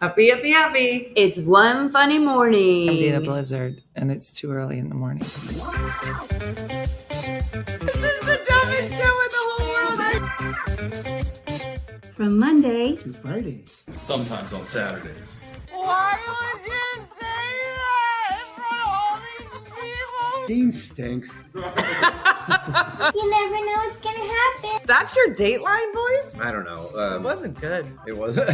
Happy, happy, happy. It's one funny morning. I'm Dana Blizzard, and it's too early in the morning. This is the dumbest show in the whole world. From Monday to Friday. Sometimes on Saturdays. Why would you say that in front of all these people? Dean stinks. You never know what's gonna happen. That's your Dateline voice? I don't know. It wasn't good. It wasn't.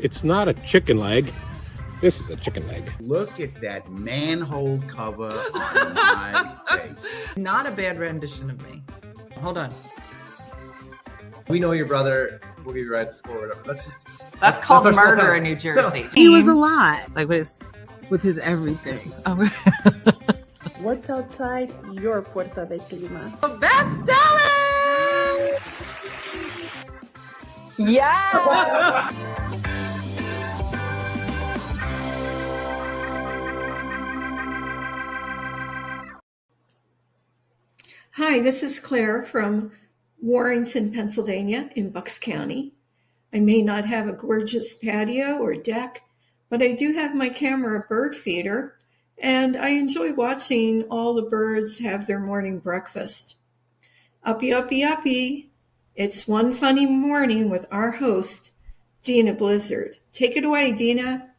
It's not a chicken leg. This is a chicken leg. Look at that manhole cover on my face. Not a bad rendition of me. Hold on. We know your brother. We'll give you a ride to school or whatever. That's called our small murder town. in New Jersey. He was a lot Like with with his everything. oh, What's outside your Puerto de Clima? that's Stellan! Yeah! Hi, this is Claire from Warrington, Pennsylvania in Bucks County. I may not have a gorgeous patio or deck, but I do have my camera bird feeder, and I enjoy watching all the birds have their morning breakfast. Uppy, uppy, uppy. It's One Funny Morning with our host, Dina Blizzard. Take it away, Dina.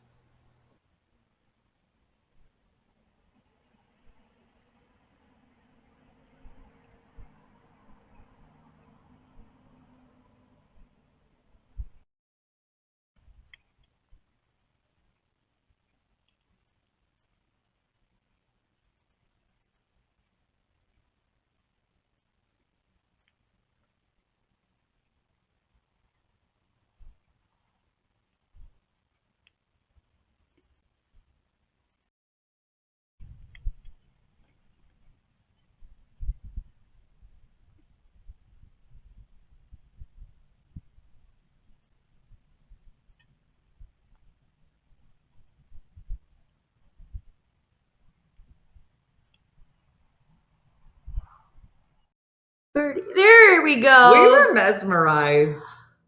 Birdie. There we go. We were mesmerized.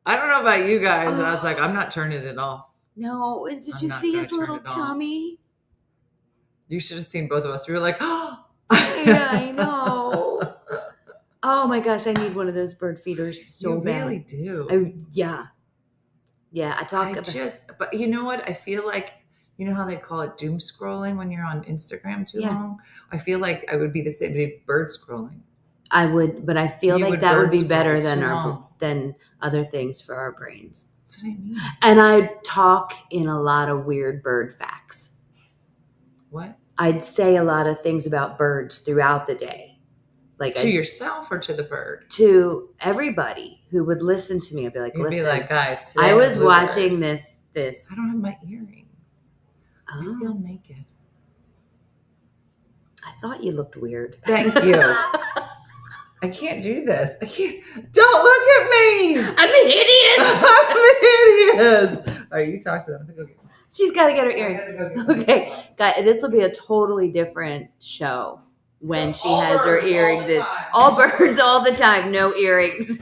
I don't know about you guys. I was like, I'm not turning it off. No, did I'm you not see gonna his turn little it off. tummy? You should have seen both of us. We were like, oh. Yeah, I know. Oh my gosh, I need one of those bird feeders so You bad. really do. Yeah. I talk about But you know what? I feel like, you know how they call it doom scrolling when you're on Instagram too Yeah. long? I feel like I would be the same, be bird scrolling. I would, but I feel You like would that would bird be better scroll than too long. than other things for our brains. That's what I mean. And I talk in a lot of weird bird facts. What? I'd say a lot of things about birds throughout the day. Like To yourself or to the bird? to everybody who would listen to me. I'd be like, You'd listen, be like, guys, today I was blew watching bird. this. I don't have my earrings. I Oh, feel naked. I thought you looked weird. Thank you. I can't do this. I can't. Don't look at me. I'm hideous. I'm hideous. All right, you talk to them. I have to go get them. She's got to get her earrings. I gotta go get them. Okay, guys, this will be a totally different show when she has her earrings in. All birds all the time, no earrings.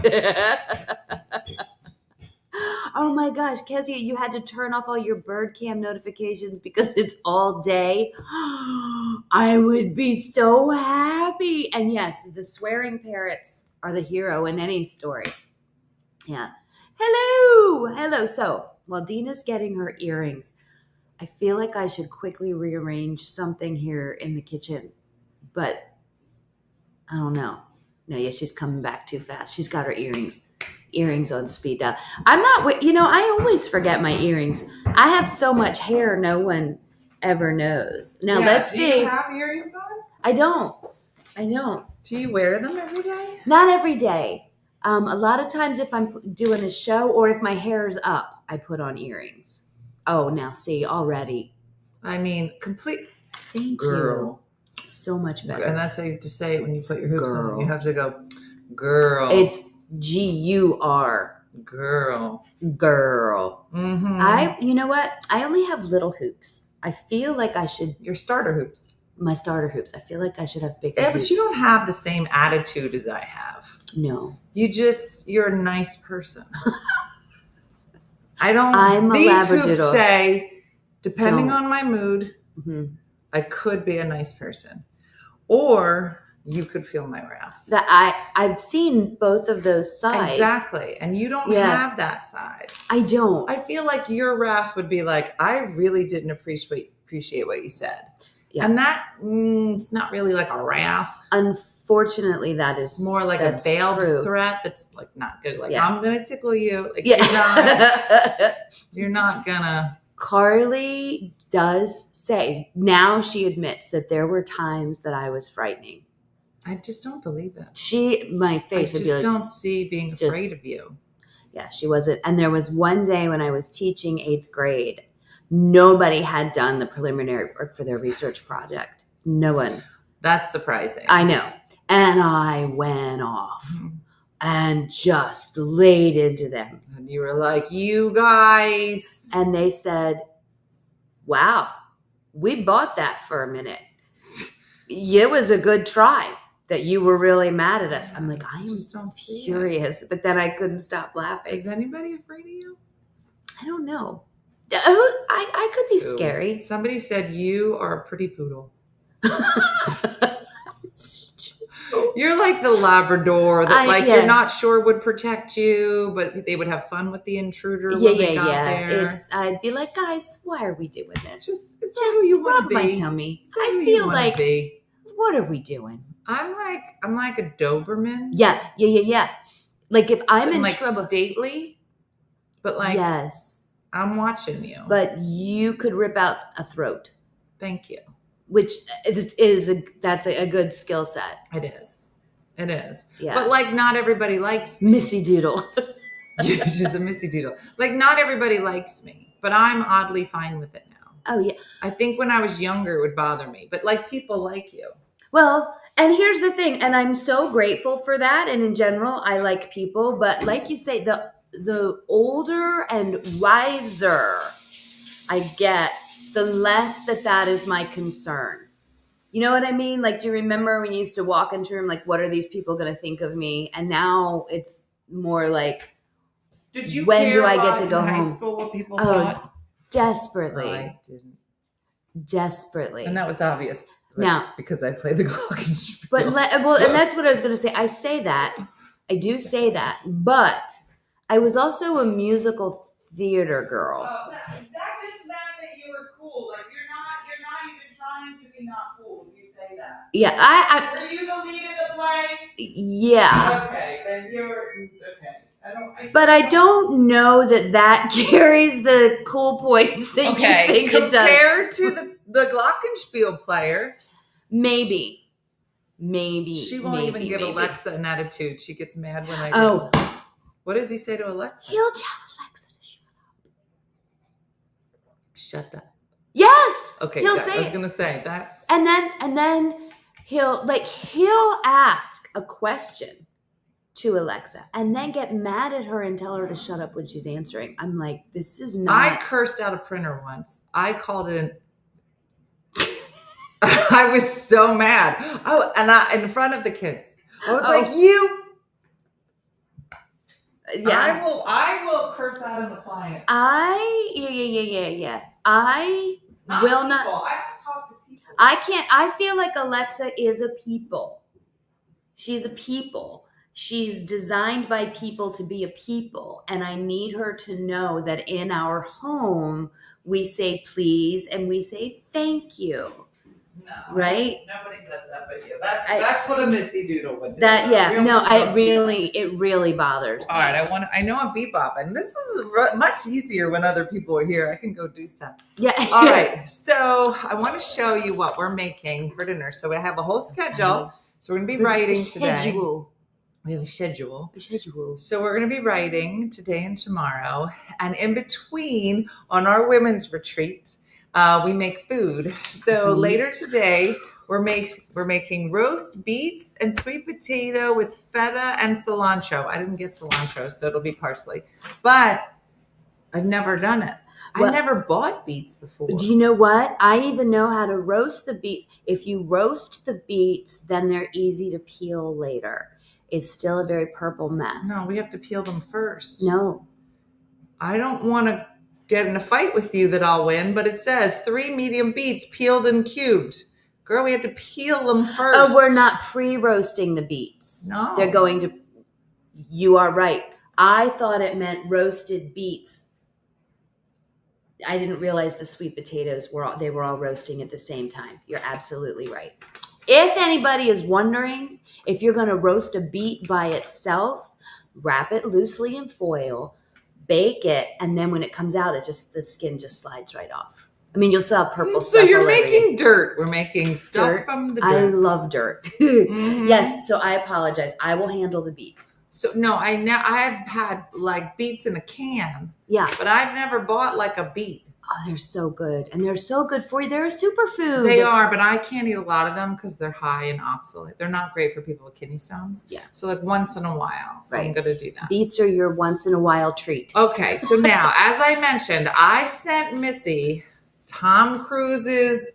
Oh my gosh, Kezia, you had to turn off all your bird cam notifications because it's all day. I would be so happy. And yes, the swearing parrots are the hero in any story. Yeah. Hello. So while Dina's getting her earrings, I feel like I should quickly rearrange something here in the kitchen, but I don't know. No, yeah, she's coming back too fast. She's got her earrings on speed dial. I'm not, I always forget my earrings. I have so much hair, no one ever knows. Now, let's Do see. you have earrings on? I don't. Do you wear them every day? Not every day. A lot of times if I'm doing a show or if my hair's up, I put on earrings. Oh, now see, already. I mean, complete Thank girl. you. So much better. And that's how you have to say it when you put your hoops Girl. on. You have to go, girl. It's G-U-R. girl. Girl. Mm-hmm. You know what? I only have little hoops. I feel like I should, Your starter hoops. my starter hoops, I feel like I should have bigger Yeah, hoops. but you don't have the same attitude as I have. No. You're a nice person. I don't. I'm a These hoops labradoodle. say, depending Don't. on my mood, Mhm. I could be a nice person, or you could feel my wrath. That I've seen both of those sides. Exactly, and you don't Yeah. have that side. I don't. I feel like your wrath would be like, I really didn't appreciate what you said, Yeah. and that it's not really like a wrath. Unfortunately, that is It's more like a that's veiled true. threat that's like not good. Like Yeah. I'm gonna tickle you. Like Yeah. you're not gonna. Carly does say, now she admits that there were times that I was frightening. I just don't believe it. My I face would be just like, don't see being afraid of you. yeah, she wasn't. And there was one day when I was teaching 8th grade, nobody had done the preliminary work for their research project. No one. That's surprising. I know. And I went off and just laid into them. And you were like, you guys. And they said, wow, we bought that for a minute. It was a good try that you were really mad at us. I'm like, I am just don't see furious. But then I couldn't stop laughing. Is anybody afraid of you? I don't know. I could be scary. Somebody said you are a pretty poodle. You're like the Labrador that you're not sure would protect you, but they would have fun with the intruder when they got there. I'd be like, guys, why are we doing this? Is that who you want rub to my be? tummy. Is that who I you feel wanna like, be? what are we doing? I'm like a Doberman. Yeah. Like if I'm in like trouble, stately, but like yes, I'm watching you. but you could rip out a throat. Thank you. Which that's a good skill set. It is. Yeah. But like not everybody likes me. Missy Doodle. She's a Missy Doodle. Like not everybody likes me, but I'm oddly fine with it now. Oh yeah. I think when I was younger it would bother me, but like people like you. Well, and here's the thing, and I'm so grateful for that. And in general, I like people, but like you say, the older and wiser I get, the less that is my concern. You know what I mean? Like, do you remember when you used to walk into a room, like, what are these people going to think of me? And now it's more like, Did you when care do I a get lot to in go high home? school what people thought? Desperately. I didn't. Desperately. And that was obvious. Now, because I play the glockenspiel. But and that's what I was going to say. I say that. I do say that. But I was also a musical theater girl. That just meant that you were cool. Like you're not even trying to be not cool. You say that. Yeah, Were you the lead in the play? Yeah. Okay, then you're okay. But I don't know that carries the cool points that you think it does. Compared to the glockenspiel player, maybe. She won't even give Alexa an attitude. She gets mad when I do. Oh. What does he say to Alexa? He'll tell Alexa to shut up. Yes. Okay, he'll I say was gonna say that's and then he'll ask a question to Alexa and then get mad at her and tell her to shut up when she's answering. I'm like, this is not. I cursed out a printer once. I called it I was so mad. Oh, and in front of the kids. I was like, you. Yeah. I will curse out an appliance. Yeah. I will not. I don't talk to people. I can't. I feel like Alexa is a people. She's a people. She's designed by people to be a people. And I need her to know that in our home, we say please and we say thank you. No, right? Nobody does that but you. That's what a Missy Doodle would do. It really bothers me. All right, I know I'm bebopping. This is much easier when other people are here. I can go do stuff. Yeah. All right, so I want to show you what we're making for dinner. So we have a whole schedule. So we're going to be writing today. We have a schedule. So we're going to be writing today and tomorrow. And in between, on our women's retreat, we make food. So later today, we're making roast beets and sweet potato with feta and cilantro. I didn't get cilantro, so it'll be parsley. But I've never done it. I never bought beets before. Do you know what? I even know how to roast the beets. If you roast the beets, then they're easy to peel later. It's still a very purple mess. No, we have to peel them first. No. I don't want to get in a fight with you that I'll win, but it says 3 medium beets peeled and cubed. Girl, we had to peel them first. Oh, we're not pre-roasting the beets. No. They're going to, you are right. I thought it meant roasted beets. I didn't realize the sweet potatoes were all roasting at the same time. You're absolutely right. If anybody is wondering if you're going to roast a beet by itself, wrap it loosely in foil, bake it, and then when it comes out, the skin just slides right off. I mean, you'll still have purple stuff. So you're all over making you. Dirt. We're making stuff Dirt. from the I dirt. love dirt. Mhm. Yes, so I apologize. I will handle the beets. So no, I've had like beets in a can, Yeah. but I've never bought like a beet. Oh, they're so good. And they're so good for you. They're a superfood. They are, but I can't eat a lot of them because they're high in oxalate. They're not great for people with kidney stones. Yeah. So like once in a while. So I'm Right. going to do that. Beets are your once in a while treat. Okay. So now, as I mentioned, I sent Missy Tom Cruise's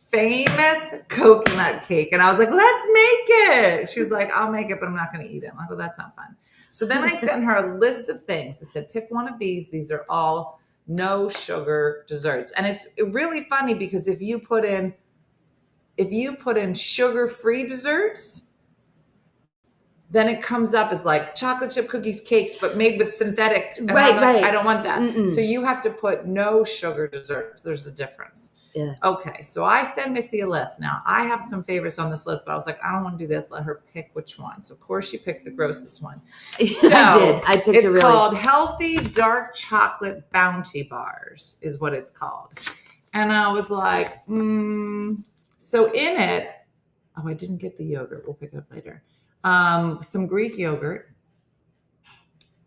famous coconut cake. And I was like, let's make it. She was like, I'll make it, but I'm not going to eat it. I'm like, well, that's not fun. So then I sent her a list of things. I said, pick one of these. These are all no sugar desserts. And it's really funny because if you put in sugar-free desserts, then it comes up as like chocolate chip cookies, cakes, but made with synthetic. And Right, I'm like, right. I don't want that. Mm-mm. So you have to put no sugar desserts. There's a difference. Yeah. Okay. So I sent Missy a list. Now I have some favorites on this list, but I was like, I don't want to do this. Let her pick which one. So of course she picked the grossest one. So I did. I picked it's a really called Healthy Dark Chocolate Bounty Bars is what it's called. And I was like, So in it, I didn't get the yogurt. We'll pick it up later. Some Greek yogurt,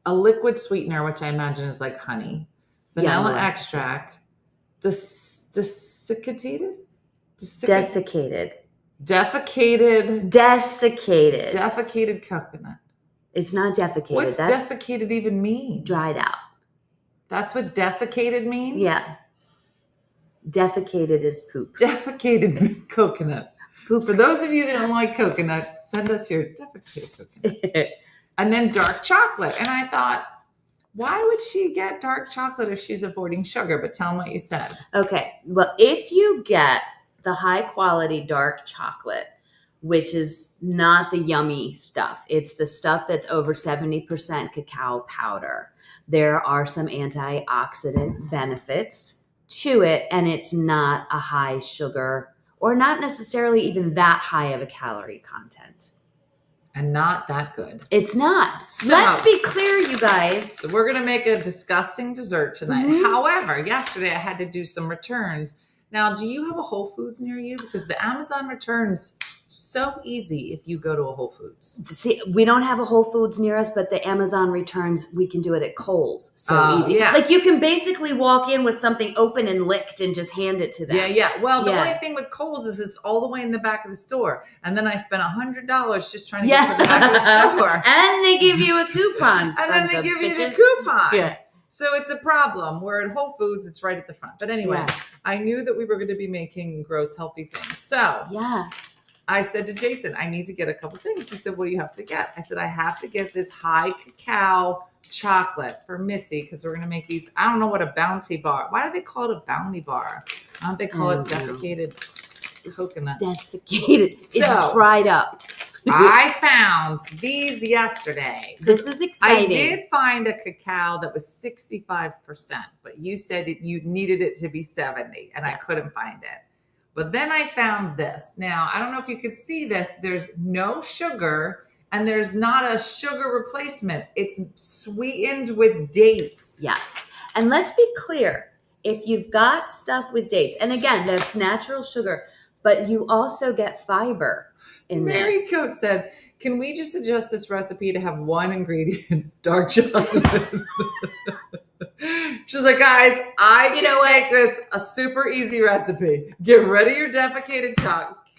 a liquid sweetener, which I imagine is like honey, vanilla extract, desiccated coconut. It's not defecated. What's That's desiccated even mean? dried out. That's what desiccated means? Yeah. Defecated is poop. Defecated coconut. Poop. For those of you that don't like coconut, send us your defecated coconut. And then dark chocolate. And I thought, why would she get dark chocolate if she's avoiding sugar? But tell them what you said. Okay. Well, if you get the high quality dark chocolate, which is not the yummy stuff, it's the stuff that's over 70% cacao powder. There are some antioxidant benefits to it, and it's not a high sugar or not necessarily even that high of a calorie content. And not that good. It's not. So- Let's be clear, you guys. So we're going to make a disgusting dessert tonight. Mhm. However, yesterday I had to do some returns. Now, do you have a Whole Foods near you? Because the Amazon returns so easy if you go to a Whole Foods. See, we don't have a Whole Foods near us, but the Amazon returns, we can do it at Kohl's. So Oh, easy. yeah. Like you can basically walk in with something open and licked and just hand it to them. Yeah. Well, the Yeah. only thing with Kohl's is it's all the way in the back of the store. And then I spent $100 just trying to get to the back of the store. And they give you a coupon. And then sons they of give you the bitches. coupon. Yeah. So it's a problem. Where at Whole Foods, it's right at the front. But anyway, Yeah. I knew that we were going to be making gross, healthy things. So Yeah. I said to Jason, I need to get a couple things. He said, what do you have to get? I said, I have to get this high cacao chocolate for Missy because we're going to make these. I don't know what a bounty bar. Why do they call it a bounty bar? Why don't they call it defecated coconut? Desiccated. So- It's dried up. I found these yesterday. This is exciting. I did find a cacao that was 65%, but you said you needed it to be 70, and I couldn't find it. But then I found this. Now, I don't know if you could see this. There's no sugar, and there's not a sugar replacement. It's sweetened with dates. Yes. And let's be clear. If you've got stuff with dates, and again, that's natural sugar, but you also get fiber in Mary this. Cote said, can we just adjust this recipe to have one ingredient, dark chocolate? She's like, guys, I can make this a super easy recipe. Get rid of your defecated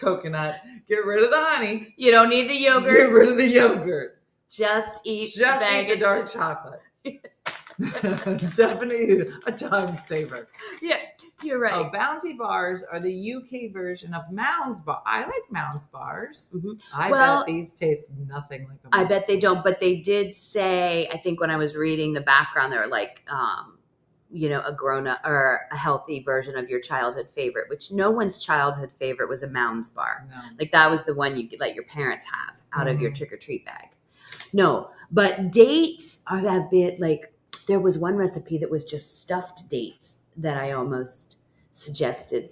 coconut. Get rid of the honey. You don't need the yogurt. Get rid of the yogurt. Just eat Just bag eat the of dark chocolate. Definitely a time saver. Yeah. You're right. Oh, Bounty bars are the UK version of Mounds bar. I like Mounds bars. Mhm. I Well, bet these taste nothing like a I Mounds bet they bar. don't, but they did say, I think when I was reading the background, they were like, a grown up or a healthy version of your childhood favorite, which no one's childhood favorite was a Mounds bar. No. Like that was the one you could let your parents have out of your Mhm. trick or treat bag. No, but dates have been like, there was one recipe that was just stuffed dates that I almost suggested,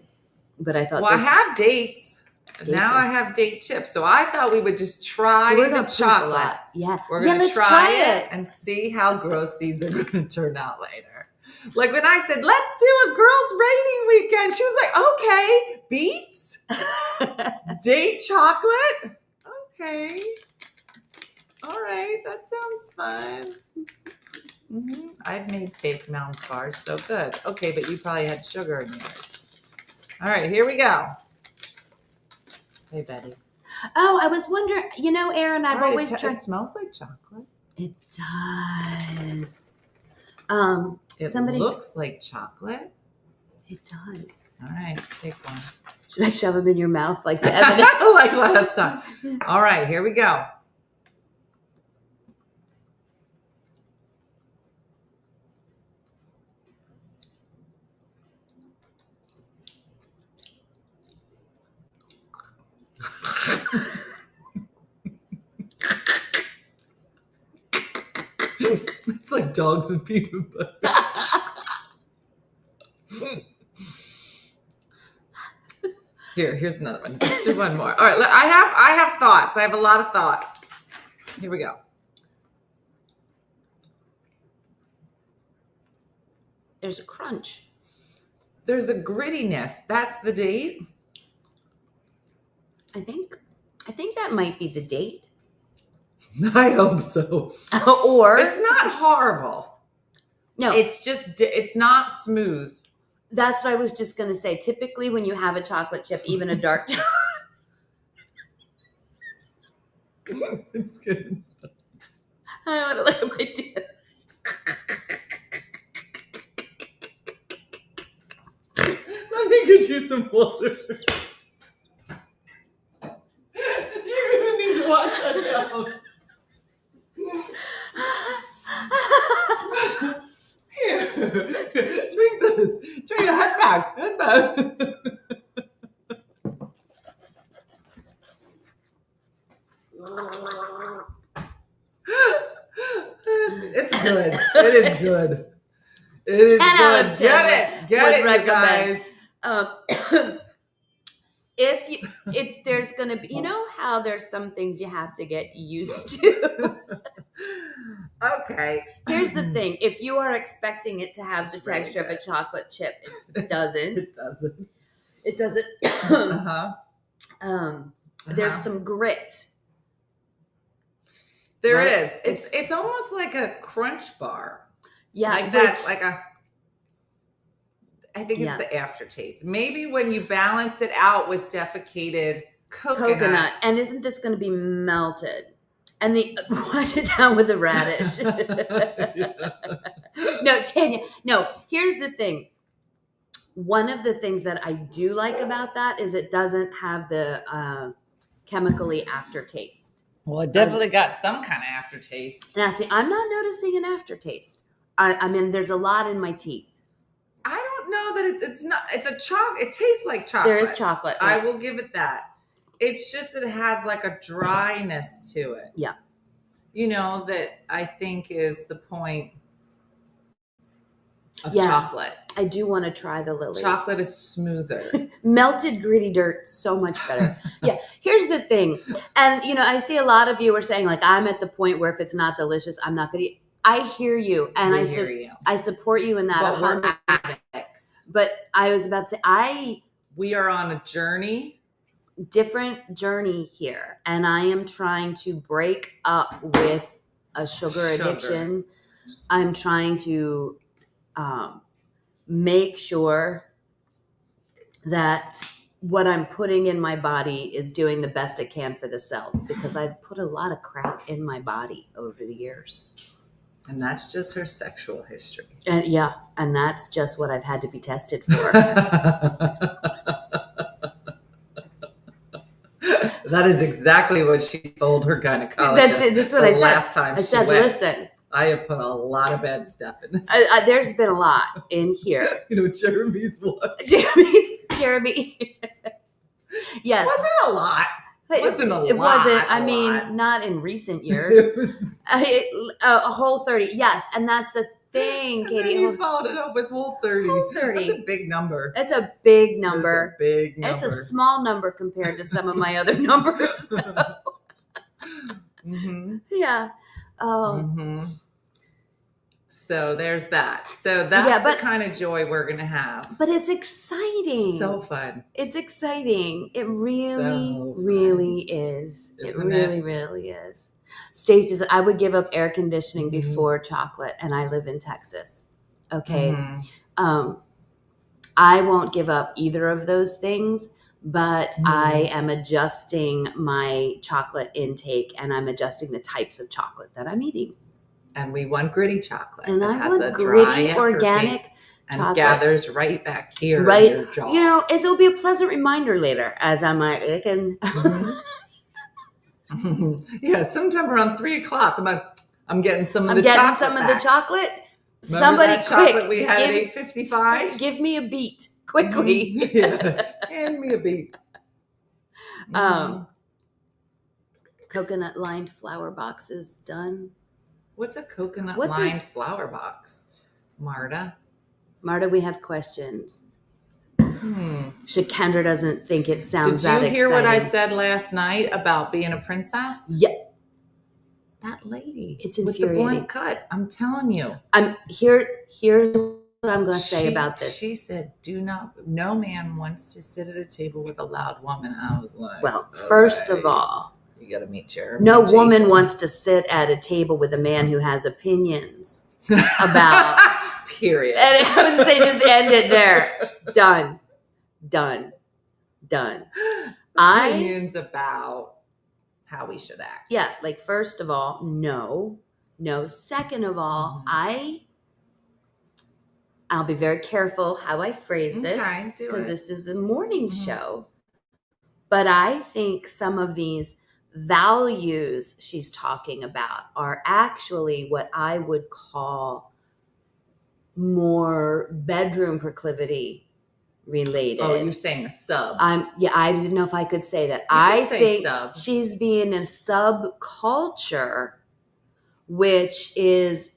but I thought Well, I have dates. Dates Now are- I have date chips. So I thought we would just try we're the gonna poop a chocolate. lot. Yeah. We're Yeah, going to let's try it and see how gross these are going to turn out later. Like when I said, let's do a girls' rating weekend, she was like, okay, beets, date chocolate. Okay. All right. That sounds fun. I've made fake Mounds bars. So good. Okay. But you probably had sugar in yours. All right. Here we go. Hey, Betty. Oh, I was wondering, Aaron, I've All right, always it tried. smells like chocolate. It does. It Somebody looks like chocolate. It does. All right, take one. Should I shove them in your mouth like the evidence? Like last time. All right, here we go. It's like dogs and peanut butter. Here's another one. Let's do one more. All right, I have thoughts. I have a lot of thoughts. Here we go. There's a crunch. There's a grittiness. That's the date. I think that might be the date. I hope so. Or It's not horrible. no, It's not smooth. that's what I was just gonna say. Typically, when you have a chocolate chip, even a dark chocolate, It's good stuff. I don't want to look at my teeth. Let me get you some water. You're gonna need to wash that down. Here, drink this. Drink it. Head back. Head back. It's good. It is good. It is 10 out good. of 10 Get it. Get would it, you recommend. guys. There's gonna be, how there's some things you have to get used to. Okay. Here's the thing: if you are expecting it to have the It's really texture of a good. chocolate chip, it doesn't. It doesn't. It doesn't. Uh-huh. There's Uh-huh. some grit. There Right? is. It's almost like a crunch bar. Yeah, Like that's like I think Yeah. it's the aftertaste. Maybe when you balance it out with defecated coconut. And isn't this going to be melted? And wash it down with a radish. No, Tanya. No, here's the thing. One of the things that I do like about that is it doesn't have the chemically aftertaste. Well, it definitely got some kind of aftertaste. Now, see, I'm not noticing an aftertaste. I mean, there's a lot in my teeth. I don't know that it's not. It's a chocolate. It tastes like chocolate. There is chocolate. I will give it that. It's just that it has like a dryness to it. Yeah. That I think is the point of Yeah. chocolate. I do want to try the lilies. Chocolate is smoother. Melted gritty dirt, so much better. Yeah. Here's the thing. And, I see a lot of you are saying, like, I'm at the point where if it's not delicious, I'm not going to eat. I hear you. And We hear you. I support you in that. But we're 100%. addicts. But I was about to say, We are on a journey. different journey here. And I am trying to break up with a sugar addiction. I'm trying to make sure that what I'm putting in my body is doing the best it can for the cells, because I've put a lot of crap in my body over the years. And that's just her sexual history. And yeah, and that's just what I've had to be tested for. That is exactly what she told her gynecologist. That's what I said. Last time I said, went. Listen, I have put a lot of bad stuff in this. There's been a lot in here. Jeremy's what? Jeremy. Yes. Wasn't a lot. It wasn't a lot. It wasn't. I a mean, lot. not in recent years. It was, a whole 30. Yes, and that's the thing, and Katie. then you followed it up with Whole 30. Whole 30. That's a big number. It's a big number. It's a big number. It's a small number compared to some of my other numbers. Mm-hmm. Yeah. Oh. Mm-hmm. So there's that. So that's the kind of joy we're going to have. But it's exciting. So fun. It's exciting. It really, So fun. really is. Isn't it really is. Stacey says, I would give up air conditioning before chocolate, and I live in Texas. Okay. Mm-hmm. I won't give up either of those things, but I am adjusting my chocolate intake, and I'm adjusting the types of chocolate that I'm eating. And we want gritty chocolate. And that I has want a gritty, dry organic aftertaste and chocolate. gathers right back here Right. in your jaw. You know, it'll be a pleasant reminder later as I'm like, Yeah, sometime around 3:00, I'm getting some of the getting chocolate some of back. the chocolate. Remember Somebody that chocolate quick, we had at 8:55? Give me a beat quickly. Yeah, hand me a beat. Coconut lined flower boxes done. What's a coconut What's lined flower box, Marta? Marta, we have questions. Kendra doesn't think it sounds that Did you hear exciting. what I said last night about being a princess? Yeah. That lady. It's with the infuriating. blunt cut. I'm telling you. Here's what I'm going to say about this. She said, no man wants to sit at a table with a loud woman. I was like, Well, first of all, you got to meet Jeremy. no and Jason. woman wants to sit at a table with a man who has opinions about. Period. And I was going to say, just end it there. Done. Opinions about how we should act. Yeah, like first of all, no. Second of all, I'll be very careful how I phrase this because this is a morning show. But I think some of these values she's talking about are actually what I would call more bedroom proclivity related. Oh, you're saying a sub. I didn't know if I could say that. You I could say think sub. she's being a subculture, which is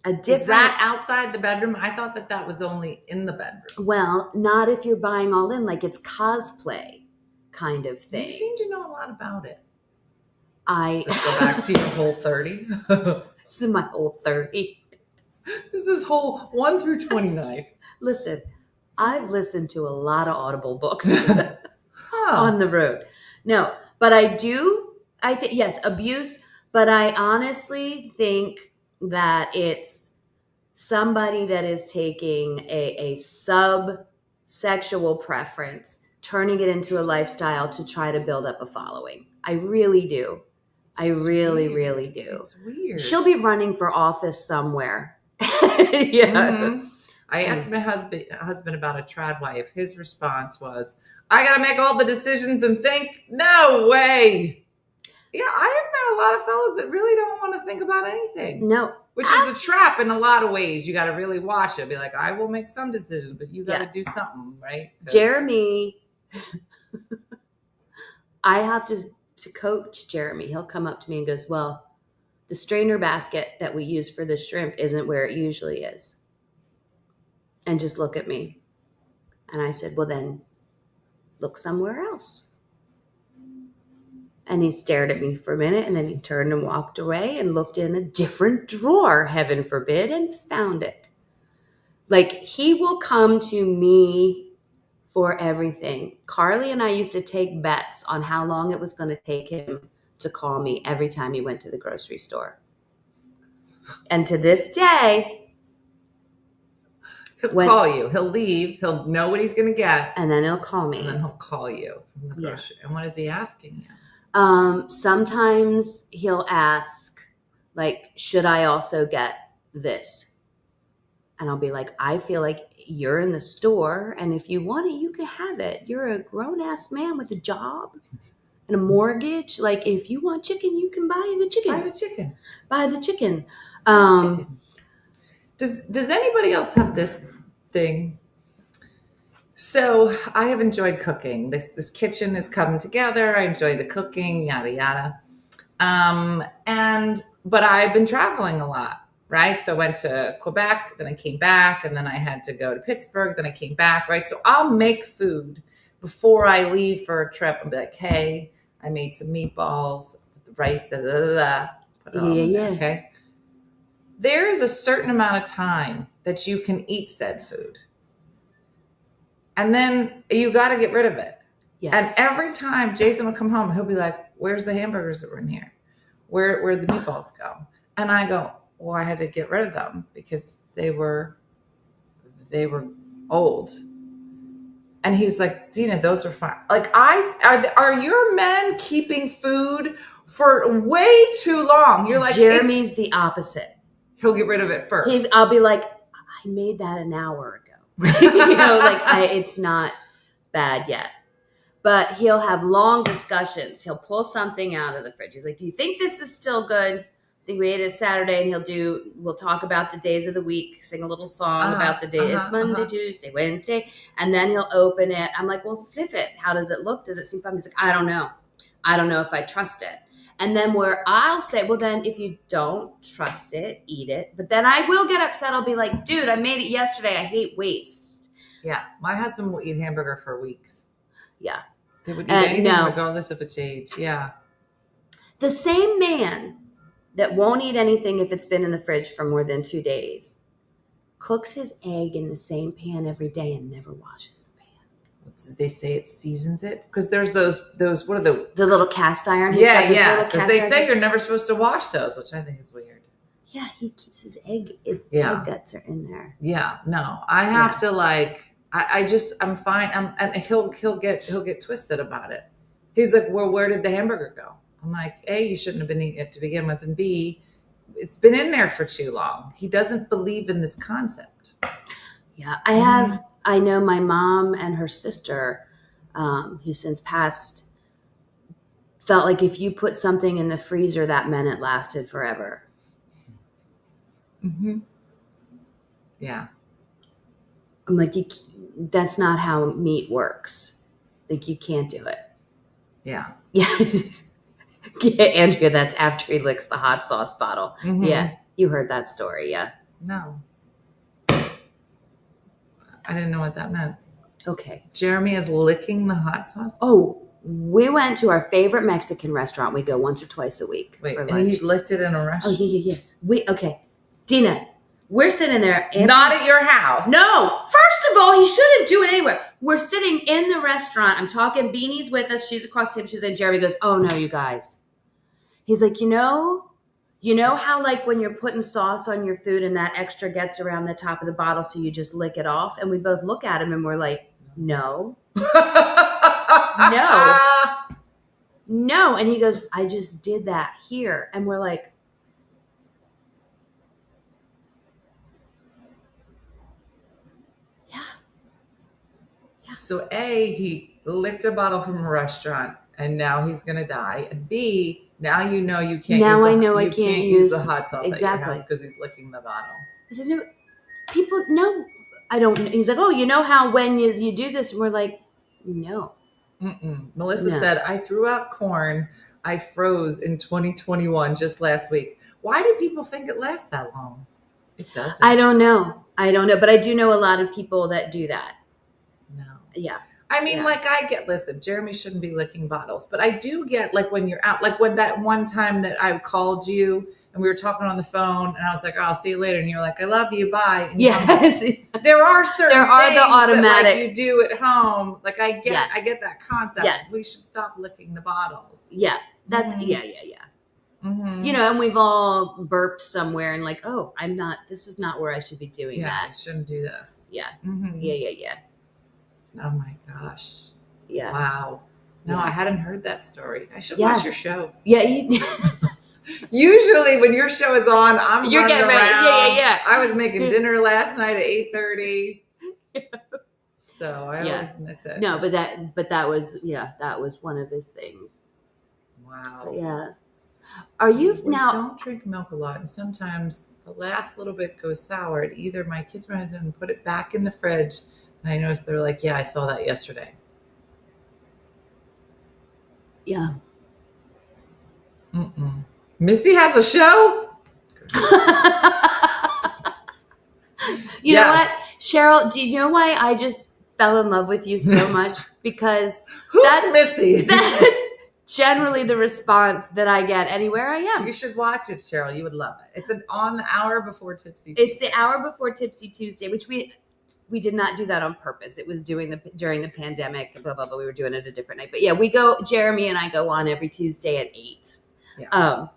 a different. Is that outside the bedroom? I thought that was only in the bedroom. Well, not if you're buying all in, like it's cosplay kind of thing. You seem to know a lot about it. So go back to your Whole 30. This is my Whole 30. This is Whole 1 through 29. Listen, I've listened to a lot of Audible books on the road. No, but I think, yes, abuse, but I honestly think that it's somebody that is taking a sub-sexual preference, turning it into a lifestyle to try to build up a following. I really do. I really, really do. It's weird. She'll be running for office somewhere. Yeah. Mm-hmm. I asked my husband about a trad wife. His response was, I got to make all the decisions and think. No way. Yeah, I have met a lot of fellas that really don't want to think about anything. No. Which is a trap in a lot of ways. You got to really watch it. Be like, I will make some decisions, but you got to do something, right? Jeremy, I have to coach Jeremy. He'll come up to me and goes, well, the strainer basket that we use for the shrimp isn't where it usually is. And just look at me. And I said, well, then look somewhere else. And he stared at me for a minute, and then he turned and walked away and looked in a different drawer, heaven forbid, and found it. Like, he will come to me for everything. Carly and I used to take bets on how long it was going to take him to call me every time he went to the grocery store. And to this day, he'll call you. He'll leave. He'll know what he's going to get. And then he'll call me. And then he'll call you from the grocery. And what is he asking you? Sometimes he'll ask, like, should I also get this? And I'll be like, I feel like you're in the store, and if you want it, you can have it. You're a grown-ass man with a job and a mortgage. Like, if you want chicken, you can buy the chicken. Buy the chicken. Buy the chicken. Chicken. Does anybody else have this thing? So I have enjoyed cooking. This kitchen is coming together. I enjoy the cooking, yada yada. But I've been traveling a lot, right? So I went to Quebec, then I came back, and then I had to go to Pittsburgh, then I came back, right? So I'll make food before I leave for a trip and be like, hey, I made some meatballs, rice, da da da da. Put it all in there, okay? There is a certain amount of time that you can eat said food. And then you got to get rid of it. Yes. And every time Jason will come home, he'll be like, where's the hamburgers that were in here? Where'd the meatballs go? And I go, well, I had to get rid of them because they were old. And he was like, Dina, those are fine. Like, are your men keeping food for way too long? You're like, Jeremy's the opposite. He'll get rid of it first. I'll be like, I made that an hour ago. It's not bad yet. But he'll have long discussions. He'll pull something out of the fridge. He's like, do you think this is still good? I think we ate it Saturday, and we'll talk about the days of the week, sing a little song about the day. It's Monday, Tuesday, Wednesday. And then he'll open it. I'm like, well, sniff it. How does it look? Does it seem fun? He's like, I don't know. I don't know if I trust it. And then where I'll say, well, then if you don't trust it, eat it. But then I will get upset. I'll be like, dude, I made it yesterday. I hate waste. Yeah. My husband will eat hamburger for weeks. Yeah. They would eat anything regardless of its age. Yeah. The same man that won't eat anything if it's been in the fridge for more than 2 days cooks his egg in the same pan every day and never washes the pan. They say it seasons it? Because there's those, what are the little cast iron? Yeah. Because they say you're never supposed to wash those, which I think is weird. Yeah, he keeps his egg. Egg guts are in there. Yeah, no, I have to I'm fine. And he'll get twisted about it. He's like, well, where did the hamburger go? I'm like, A, you shouldn't have been eating it to begin with, and B, it's been in there for too long. He doesn't believe in this concept. Yeah, I know my mom and her sister, who's since passed, felt like if you put something in the freezer, that meant it lasted forever. Mm-hmm. Yeah. I'm like, that's not how meat works. Like, you can't do it. Yeah. Yeah. Yeah, Andrea, that's after he licks the hot sauce bottle. Mm-hmm. Yeah, you heard that story, yeah? No. I didn't know what that meant. Okay. Jeremy is licking the hot sauce? Oh, we went to our favorite Mexican restaurant. We go once or twice a week for lunch. And he licked it in a restaurant? Oh, yeah. Okay. Dina, we're sitting there. Not at your house. No. First of all, he shouldn't do it anywhere. We're sitting in the restaurant. I'm talking. Beanie's with us. She's across the table. She's like, Jeremy goes, oh, no, you guys. He's like, you know how like when you're putting sauce on your food and that extra gets around the top of the bottle, so you just lick it off? And we both look at him and we're like, no. No. And he goes, I just did that here. And we're like, yeah. So A, he licked a bottle from a restaurant and now he's going to die. And B, now you know you can't use the hot sauce at your house because he's licking the bottle. I said, no, people, no, I don't. He's like, oh, you know how when you do this? And we're like, no. Melissa said, I threw out corn I froze in 2021 just last week. Why do people think it lasts that long? It doesn't. I don't know. But I do know a lot of people that do that. No. Yeah. I mean, listen, Jeremy shouldn't be licking bottles, but I do get like when you're out, like when that one time that I called you and we were talking on the phone and I was like, oh, I'll see you later. And you're like, I love you. Bye. And yes. There are certain things the automatic that, you do at home. Like I get that concept. Yes. We should stop licking the bottles. Yeah. That's, yeah. Mm-hmm. And we've all burped somewhere and like, oh, this is not where I should be doing that. I shouldn't do this. Yeah. Mm-hmm. Yeah. Oh my gosh. Yeah. Wow. No, I hadn't heard that story. I should watch your show. Yeah. Usually when your show is on, I'm You're running getting ready. around. Yeah. I was making dinner last night at 8:30. So I Yeah. always miss it. No, but that was one of his things. Wow. But yeah. Are you We now? don't drink milk a lot, and sometimes the last little bit goes sour. And either my kids run in and put it back in the fridge, and I noticed they're like, "Yeah, I saw that yesterday." Yeah. Missy has a show. You know what, Cheryl? Do you know why I just fell in love with you so much? Because Who's Missy? That's generally the response that I get anywhere I am. You should watch it, Cheryl. You would love it. It's on the hour before Tipsy Tuesday. It's the hour before Tipsy Tuesday, which we did not do that on purpose. It was during the pandemic, blah, blah, blah. We were doing it a different night. But yeah, Jeremy and I go on every Tuesday at 8. Yeah.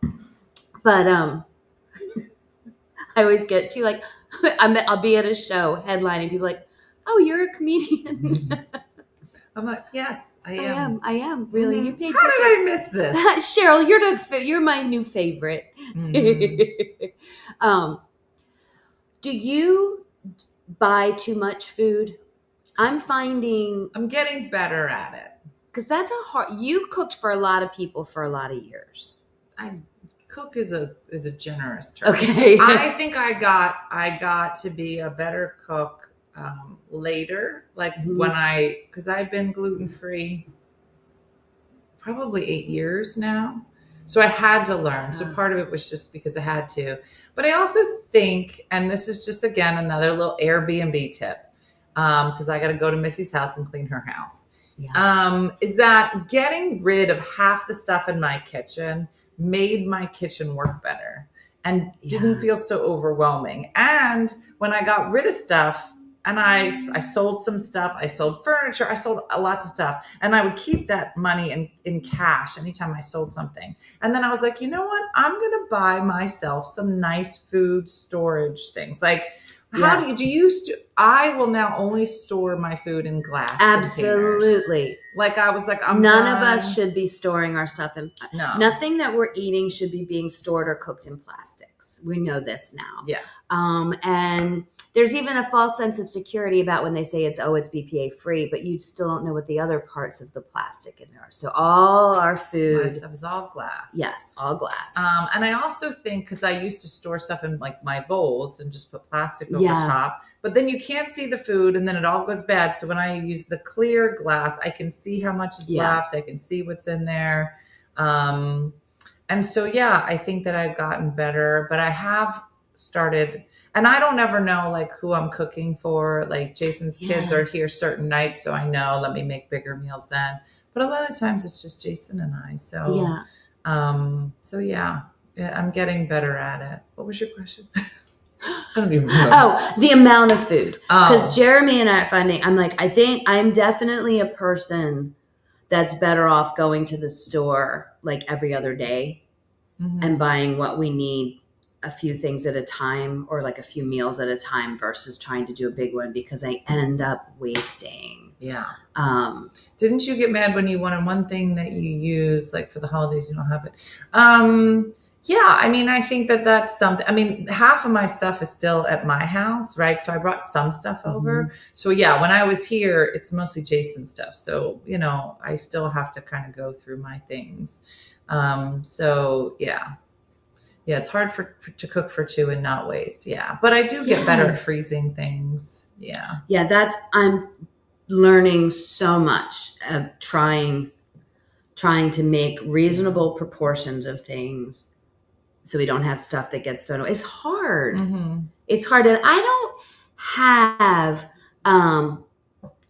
I always get to like, I'll be at a show headlining. People are like, oh, you're a comedian. I'm like, yes, I am. I am. Really? Mm-hmm. You paid How did I miss this? Cheryl, you're my new favorite. Mm-hmm. Do you buy too much food? I'm getting better at it. Because that's you cooked for a lot of people for a lot of years. Cook is a generous term. Okay. I think I got to be a better cook later, like because I've been gluten-free probably 8 years now. So I had to learn. So part of it was just because I had to. But I also think, and this is just, again, another little Airbnb tip, because I got to go to Missy's house and clean her house, is that getting rid of half the stuff in my kitchen made my kitchen work better and didn't feel so overwhelming. And when I got rid of stuff, and I sold some stuff, I sold furniture, I sold lots of stuff, and I would keep that money in cash anytime I sold something. And then I was like, you know what? I'm going to buy myself some nice food storage things. Like, how do you I will now only store my food in glass Absolutely. containers. Like I was like, none of us should be storing our stuff in. No. Nothing that we're eating should be being stored or cooked in plastics. We know this now. Yeah. And there's even a false sense of security about when they say it's BPA free, but you still don't know what the other parts of the plastic in there are. So all our food. My stuff is all glass. Yes, all glass. And I also think, because I used to store stuff in like my bowls and just put plastic over top, but then you can't see the food and then it all goes bad. So when I use the clear glass, I can see how much is left. I can see what's in there. And so, I think that I've gotten better, but I have started, and I don't ever know like who I'm cooking for. Like Jason's kids are here certain nights, so I know, let me make bigger meals then. But a lot of times it's just Jason and I. So I'm getting better at it. What was your question? I don't even know. Oh, the amount of food. Because Jeremy and I are finding, I think I'm definitely a person that's better off going to the store like every other day and buying what we need, a few things at a time, or like a few meals at a time, versus trying to do a big one, because I end up wasting. Yeah. Didn't you get mad when you wanted one thing that you use, like for the holidays, you don't have it? I think that's something. Half of my stuff is still at my house, right? So I brought some stuff over. So when I was here, it's mostly Jason's stuff. So, I still have to kind of go through my things. Yeah, it's hard to cook for two and not waste. Yeah, but I do get better at freezing things. Yeah. Yeah, I'm learning so much of trying to make reasonable proportions of things so we don't have stuff that gets thrown away. It's hard. It's hard. And I don't have,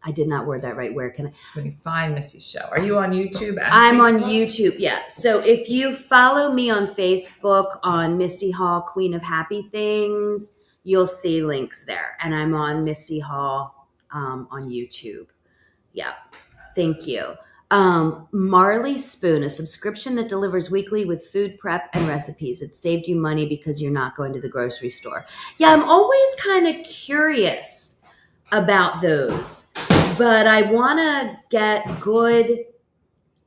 I did not word that right. Where can I? When you find Missy's show. Are you on YouTube? I'm on YouTube, yeah. So if you follow me on Facebook on Missy Hall, Queen of Happy Things, you'll see links there. And I'm on Missy Hall on YouTube. Yeah, thank you. Marley Spoon, a subscription that delivers weekly with food prep and recipes. It saved you money because you're not going to the grocery store. Yeah, I'm always kind of curious about those, but I want to get good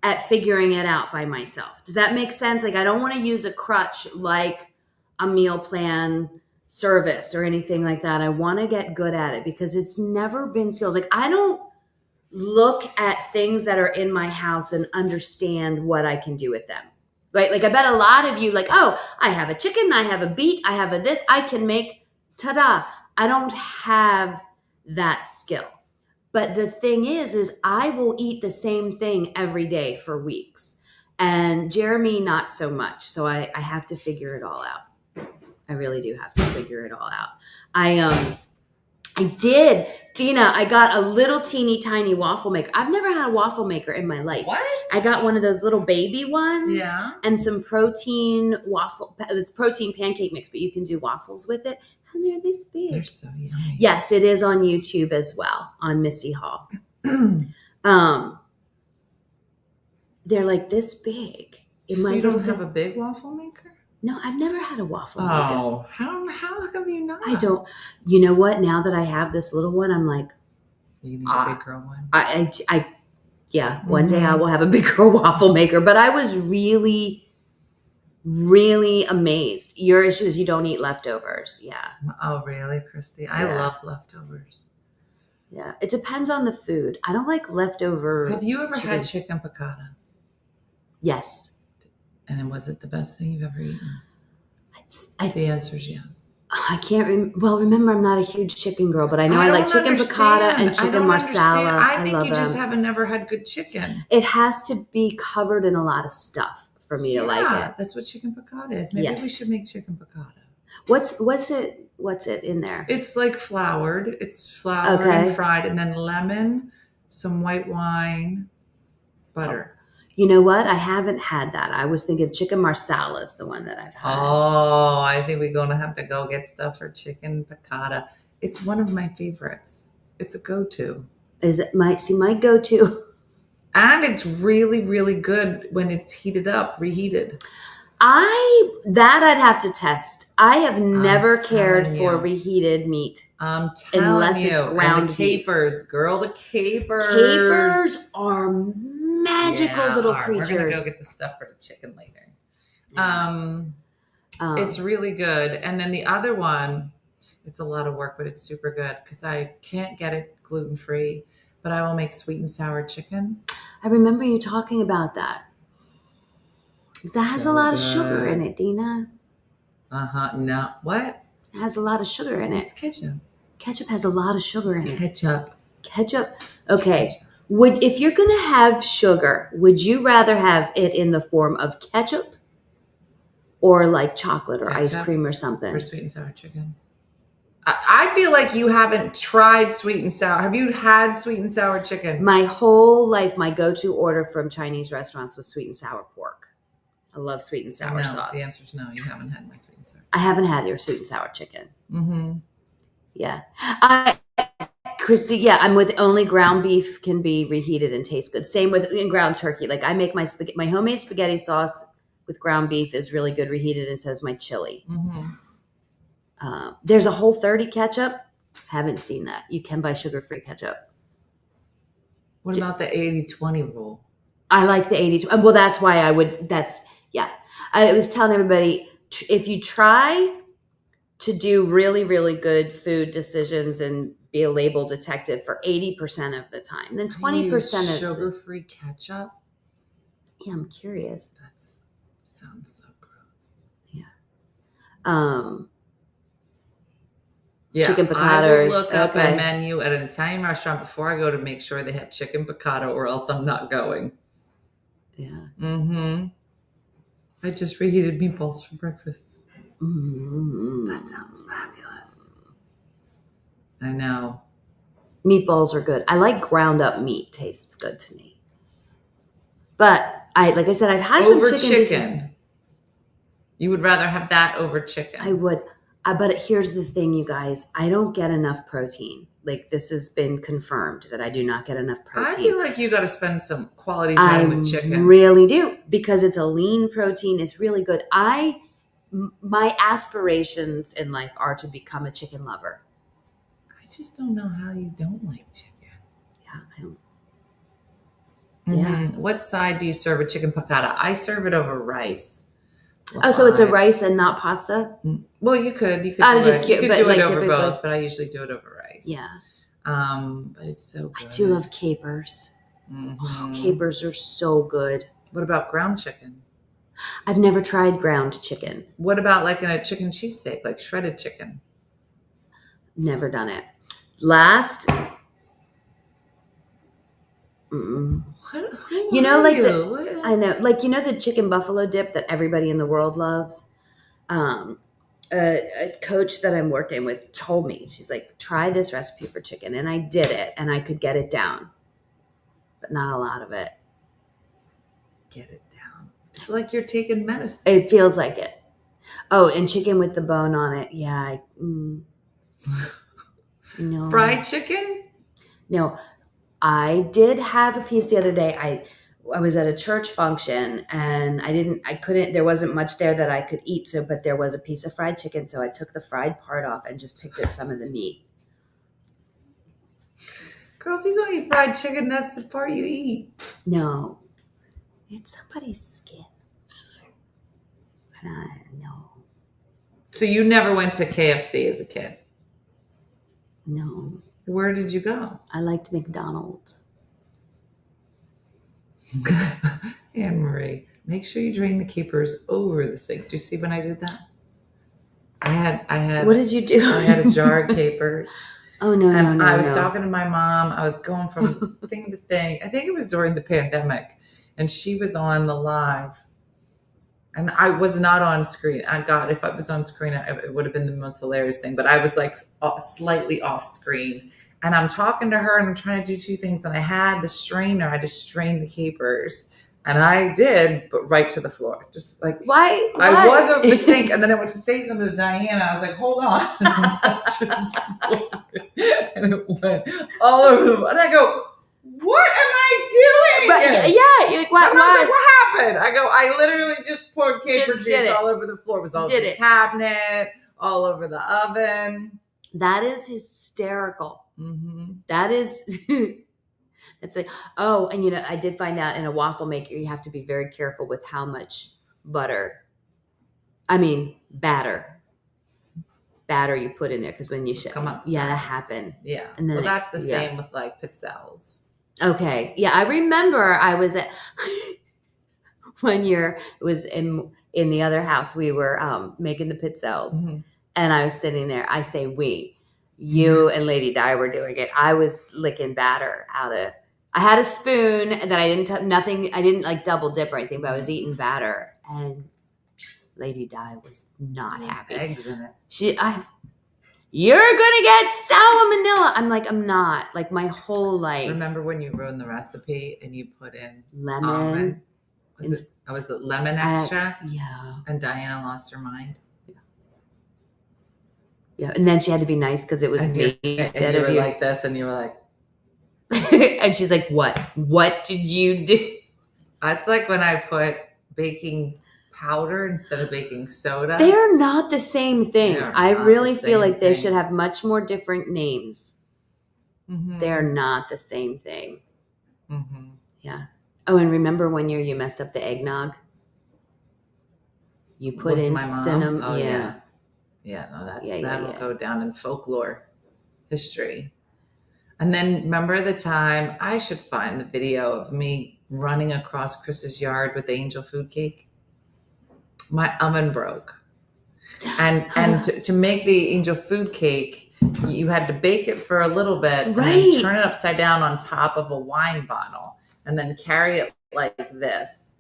at figuring it out by myself. Does that make sense? Like, I don't want to use a crutch like a meal plan service or anything like that. I want to get good at it because it's never been skills. Like, I don't look at things that are in my house and understand what I can do with them. Right? Like, I bet a lot of you like, oh, I have a chicken, I have a beet, I have a this, I can make, ta-da. I don't have that skill. But the thing is I will eat the same thing every day for weeks. And Jeremy, not so much. So I have to figure it all out. I really do have to figure it all out. I did, Dina, I got a little teeny tiny waffle maker. I've never had a waffle maker in my life. What? I got one of those little baby ones. Yeah. And some protein it's protein pancake mix, but you can do waffles with it. And they're this big. They're so yummy. Yes, it is on YouTube as well, on Missy Hall. They're like this big. So you don't have a big waffle maker? No, I've never had a waffle maker. Oh, how come you not? I don't. You know what? Now that I have this little one, I'm like, You need a big girl one. One day I will have a big girl waffle maker. But I was really, really amazed. Your issue is you don't eat leftovers. Yeah. Oh, really, Christy? I love leftovers. Yeah. It depends on the food. I don't like leftover. Have you ever had chicken piccata? Yes. And was it the best thing you've ever eaten? The answer is yes. I can't remember I'm not a huge chicken girl, but I know I like chicken piccata and chicken marsala. I think love you just them. haven't never had good chicken. It has to be covered in a lot of stuff for me to like it. That's what chicken piccata is. Maybe we should make chicken piccata. What's it in there? It's like floured. It's floured and fried, and then lemon, some white wine, butter. You know what? I haven't had that. I was thinking chicken marsala is the one that I've had. Oh, I think we're going to have to go get stuff for chicken piccata. It's one of my favorites. It's a go-to. Is it my go-to? And it's really, really good when it's heated up, reheated. I'd have to test. I have never cared for reheated meat. I'm telling unless you. It's ground the capers, girl, the capers. Capers are magical little creatures. We're gonna go get the stuff for the chicken later. It's really good. And then the other one, it's a lot of work, but it's super good because I can't get it gluten-free, but I will make sweet and sour chicken. I remember you talking about that. That has a lot of sugar in it, Dina. No. What? It has a lot of sugar in it. It's ketchup. Ketchup has a lot of sugar in it. Ketchup. Okay. If you're going to have sugar, would you rather have it in the form of ketchup or like chocolate or ice cream or something? For sweet and sour chicken. I feel like you haven't tried sweet and sour. Have you had sweet and sour chicken? My whole life, my go-to order from Chinese restaurants was sweet and sour pork. I love sweet and sour sauce. The answer is no. You haven't had my sweet and sour. I haven't had your sweet and sour chicken. Mm-hmm. Yeah. Christy, I'm with only ground beef can be reheated and taste good. Same with ground turkey. Like I make my homemade spaghetti sauce with ground beef is really good reheated, and so is my chili. Mm-hmm. There's a Whole30 ketchup. Haven't seen that. You can buy sugar-free ketchup. What about the 80-20 rule? I like the 80-20. Well, that's why I was telling everybody, if you try to do really, really good food decisions and be a label detective for 80% of the time, then 20% of sugar-free ketchup. Yeah, I'm curious. That sounds so gross. Yeah. Yeah, chicken piccata. I will look up a menu at an Italian restaurant before I go to make sure they have chicken piccata, or else I'm not going. Yeah. Mm-hmm. I just reheated meatballs for breakfast. Mm-hmm. That sounds fabulous. I know. Meatballs are good. I like ground up meat. Tastes good to me. But like I said, I've had some chicken. You would rather have that over chicken. I would. But here's the thing, you guys. I don't get enough protein. Like this has been confirmed that I do not get enough protein. I feel like you got to spend some quality time with chicken. I really do, because it's a lean protein. It's really good. My aspirations in life are to become a chicken lover. I just don't know how you don't like chicken. Yeah, I don't. Yeah. What side do you serve a chicken piccata? I serve it over rice. Oh, so it's a rice and not pasta? Well, you could. You could I'm do just it. curious, You could but do like it over typically- both, but I usually do it over rice. Yeah. But it's so good. I do love capers. Oh, capers are so good. What about ground chicken? I've never tried ground chicken. What about like in a chicken cheesesteak, like shredded chicken? Never done it. Last, Who you know, are like you? I know, like the chicken buffalo dip that everybody in the world loves. A coach that I'm working with told me, she's like, try this recipe for chicken, and I did it, and I could get it down, but not a lot of it. Get it down. It's like you're taking medicine. It feels like it. Oh, and chicken with the bone on it. Yeah. No. Fried chicken? No, I did have a piece the other day. I was at a church function and there wasn't much there that I could eat. But there was a piece of fried chicken. So I took the fried part off and just picked at some of the meat. Girl, if you go eat fried chicken, that's the part you eat. No, it's somebody's skin. No. So you never went to KFC as a kid? No. Where did you go? I liked McDonald's. Anne Marie, make sure you drain the capers over the sink. Do you see when I did that? I had. What did you do? I had a jar of capers. Oh no! And no! I was talking to my mom. I was going from thing to thing. I think it was during the pandemic, and she was on the live, and I was not on screen. If I was on screen, it would have been the most hilarious thing. But I was like slightly off screen. And I'm talking to her and I'm trying to do two things. And I had the strainer. I just strained the capers. And I did, but right to the floor. Just like, why? I was over the sink. And then I went to say something to Diana. I was like, hold on. And it went all over the, and I go, what am I doing? But, yeah, you're like, why? And I was like, what happened? I go, I literally just poured caper Just did juice it. all over the floor. It was all over Did the it. cabinet, all over the oven. That is hysterical. Mm-hmm. That is, it's like, oh, and I did find out in a waffle maker, you have to be very careful with how much batter you put in there. Cause when you Come up. yeah, that happened. Yeah. And then that's the same with like pizzelles. Okay. Yeah. I remember I was at 1 year, it was in the other house. We were making the pizzelles and I was sitting there. I say, you and Lady Di were doing it. I was licking batter I had a spoon that I didn't nothing. I didn't like double dip or anything, but I was eating batter and Lady Di was not happy. Eggs in it. You're gonna get salmonella. I'm like, I'm not. Like my whole life. Remember when you ruined the recipe and you put in lemon? almond? Was it lemon extract? Yeah. And Diana lost her mind. Yeah, and then she had to be nice because it was me instead you of were you. like this, and you were like, and she's like, "What? What did you do?" That's like when I put baking powder instead of baking soda. They're not the same thing. I really feel like they thing. should have much more different names. Mm-hmm. They're not the same thing. Mm-hmm. Yeah. Oh, and remember 1 year you messed up the eggnog? You put With in my mom? cinnamon. Oh, yeah. Yeah, no, that Yeah. will go down in folklore history. And then remember the time, I should find the video of me running across Chris's yard with the angel food cake. My oven broke. And to make the angel food cake, you had to bake it for a little bit and then turn it upside down on top of a wine bottle and then carry it like this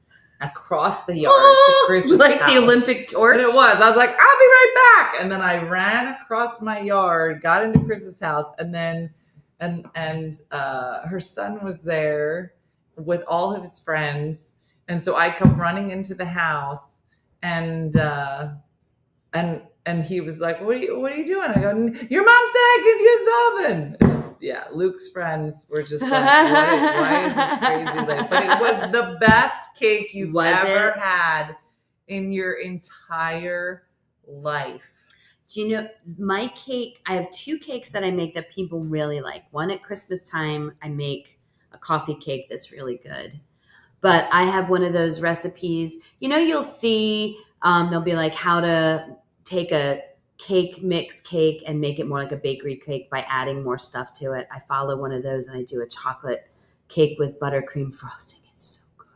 across the yard to Chris's like house. the Olympic torch. And it was. I was like, I'll be right back. And then I ran across my yard, got into Chris's house, and then her son was there with all of his friends. And so I come running into the house and he was like, what are you doing? I go, your mom said I could use the oven. Luke's friends were just like, why is this crazy lady? But it was the best cake you've ever had in your entire life. Do you know my cake? I have two cakes that I make that people really like. One at Christmas time, I make a coffee cake that's really good. But I have one of those recipes. You'll see they'll be like how to take a mix cake and make it more like a bakery cake by adding more stuff to it. I follow one of those and I do a chocolate cake with buttercream frosting. It's so good.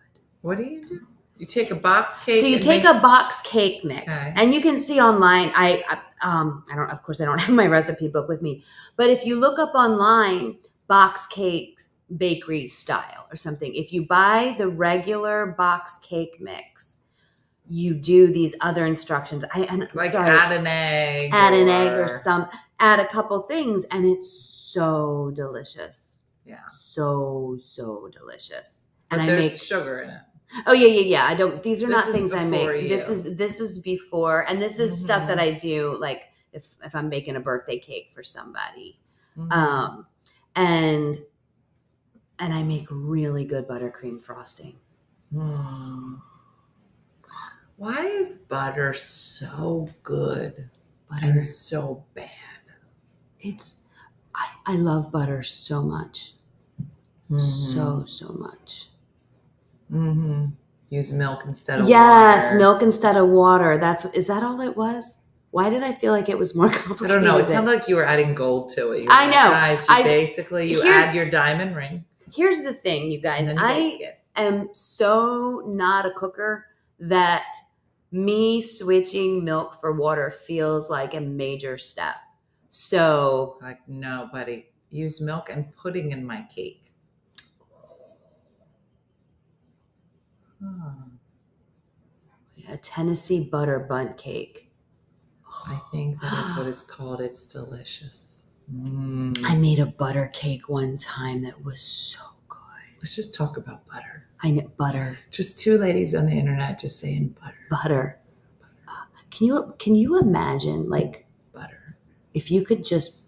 What do? You take a box cake. So you take a box cake mix, Okay. and you can see online. I don't. Of course, I don't have my recipe book with me. But if you look up online, box cakes bakery style or something. If you buy the regular box cake mix, you do these other instructions. Add an egg. Add a couple things, and it's so delicious. Yeah. So delicious. But and there's sugar in it. Oh yeah. These are not This is things I make. before you. This is before, and this is stuff that I do like if I'm making a birthday cake for somebody. Mhm. And I make really good buttercream frosting. Mm. Why is butter so good and so bad? I love butter so much. Mm-hmm. So much. Mm-hmm. Use milk instead of Yes, water. milk instead of water. Is that all it was? Why did I feel like it was more complicated? I don't know. It sounded like you were adding gold to it. I know. Guys, you add your diamond ring. Here's the thing, you guys. And then you bake it. am so not a cooker that me switching milk for water feels like a major step. So, Like, no, buddy. Use milk and pudding in my cake. a Tennessee butter bundt cake. I think that is what it's called. It's delicious. I made a butter cake one time that was so good. Let's just talk about butter. I know butter. Just two ladies on the internet just saying butter. Butter. Can you imagine butter? If you could just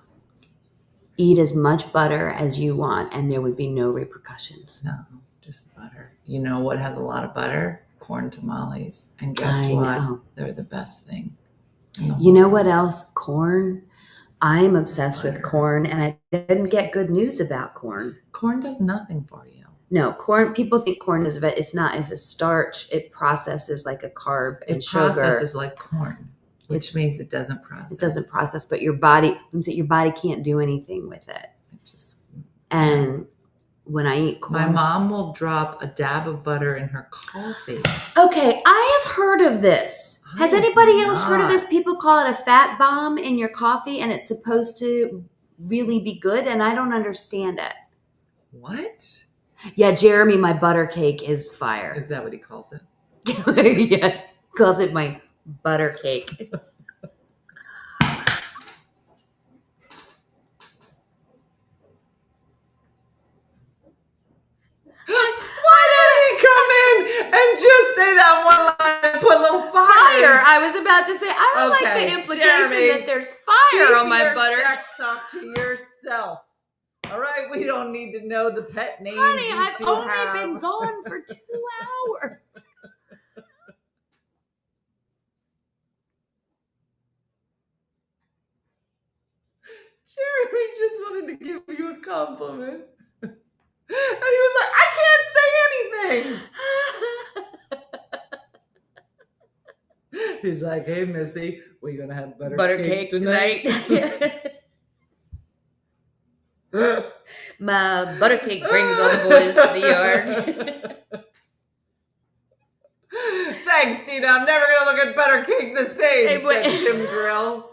eat as much butter as you want and there would be no repercussions? No, just butter. You know what has a lot of butter? Corn tamales. And guess what? Know. They're the best thing. You know what else? Corn. I am obsessed with corn, and I didn't get good news about corn. Corn does nothing for you. No, corn. People think corn is it's not. It's a starch. It processes like a carb and sugar. It processes like corn, which means it doesn't process. It doesn't process, but your body can't do anything with it. And when I eat corn, my mom will drop a dab of butter in her coffee. Okay, I have heard of this. Has anybody else heard of this? People call it a fat bomb in your coffee, and it's supposed to really be good, and I don't understand it. What? Yeah, Jeremy, my butter cake is fire. Is that what he calls it? Yes, calls it my butter cake. Why did he come in and just say that one line and put a little fire? I was about to say, I don't like the implication Jeremy, that there's fire on my butter. Keep your sex talk to yourself. All right, we don't need to know the pet names. Honey, I've only been gone for 2 hours. Jeremy just wanted to give you a compliment. And he was like, I can't say anything. He's like, hey, Missy, we're going to have butter cake tonight. My butter cake brings all the boys to the yard. Thanks, Tina. I'm never going to look at butter cake the same, said Tim Grill.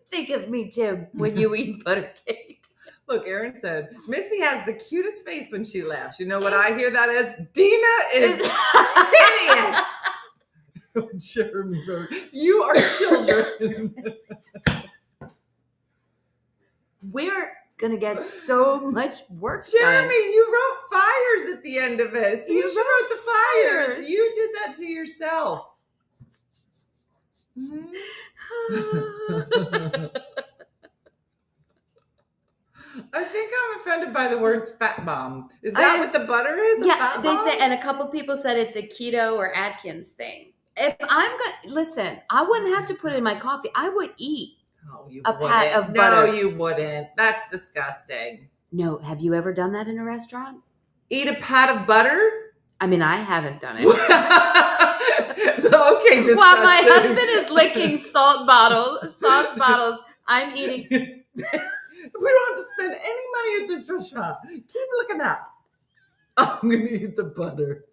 Think of me, Tim, when you eat butter cake. Look, Erin said, Missy has the cutest face when she laughs. You know what I hear that as? Dina is hideous. Jeremy wrote, you are children. We're going to get so much work Jeremy, done. you wrote fires at the end of it. So you wrote the fires. You did that to yourself. Mm-hmm. I think I'm offended by the words fat bomb. Is that what the butter is? Yeah, they say, and a couple people said it's a keto or Atkins thing. If I'm going to listen, I wouldn't have to put it in my coffee. I would eat Oh, you a wouldn't. pat of butter. No, you wouldn't. That's disgusting. No, have you ever done that in a restaurant? Eat a pat of butter? I mean, I haven't done it. Okay, disgusting. While my husband is licking sauce bottles, I'm eating. We don't have to spend any money at this restaurant. Keep looking up. I'm gonna eat the butter.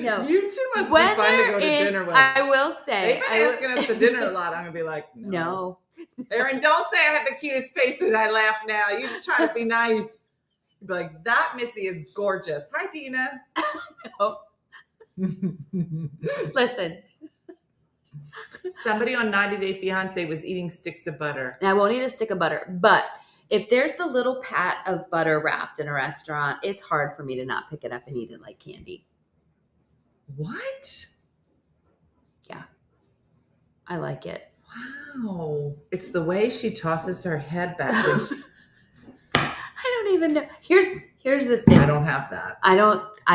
No. You two must When be fun to they're go to in- dinner with. I will say. They've been asking us to dinner a lot. I'm gonna be like, No. Erin, don't say I have the cutest face when I laugh now. You just try to be nice. You'd be like, that Missy is gorgeous. Hi, Dina. No. Listen. Somebody on 90 Day Fiance was eating sticks of butter. And I won't eat a stick of butter, but if there's the little pat of butter wrapped in a restaurant, it's hard for me to not pick it up and eat it like candy. What? Yeah. I like it. Wow. It's the way she tosses her head back. When she, I don't even know. Here's the thing. I don't have that. I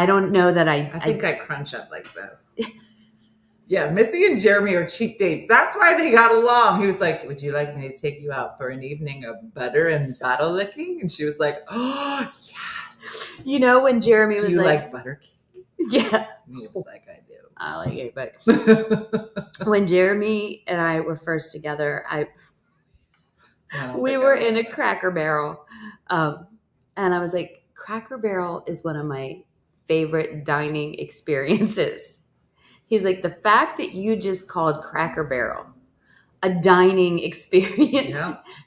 don't know that I think I crunch up like this. Yeah, Missy and Jeremy are cheap dates. That's why they got along. He was like, would you like me to take you out for an evening of butter and bottle licking? And she was like, oh, yes. You know, when Jeremy Do was you like, like butter cake? yeah, He was like, I do. I like it. But when Jeremy and I were first together, we were in a Cracker Barrel. And I was like, Cracker Barrel is one of my favorite dining experiences. He's like, the fact that you just called Cracker Barrel a dining experience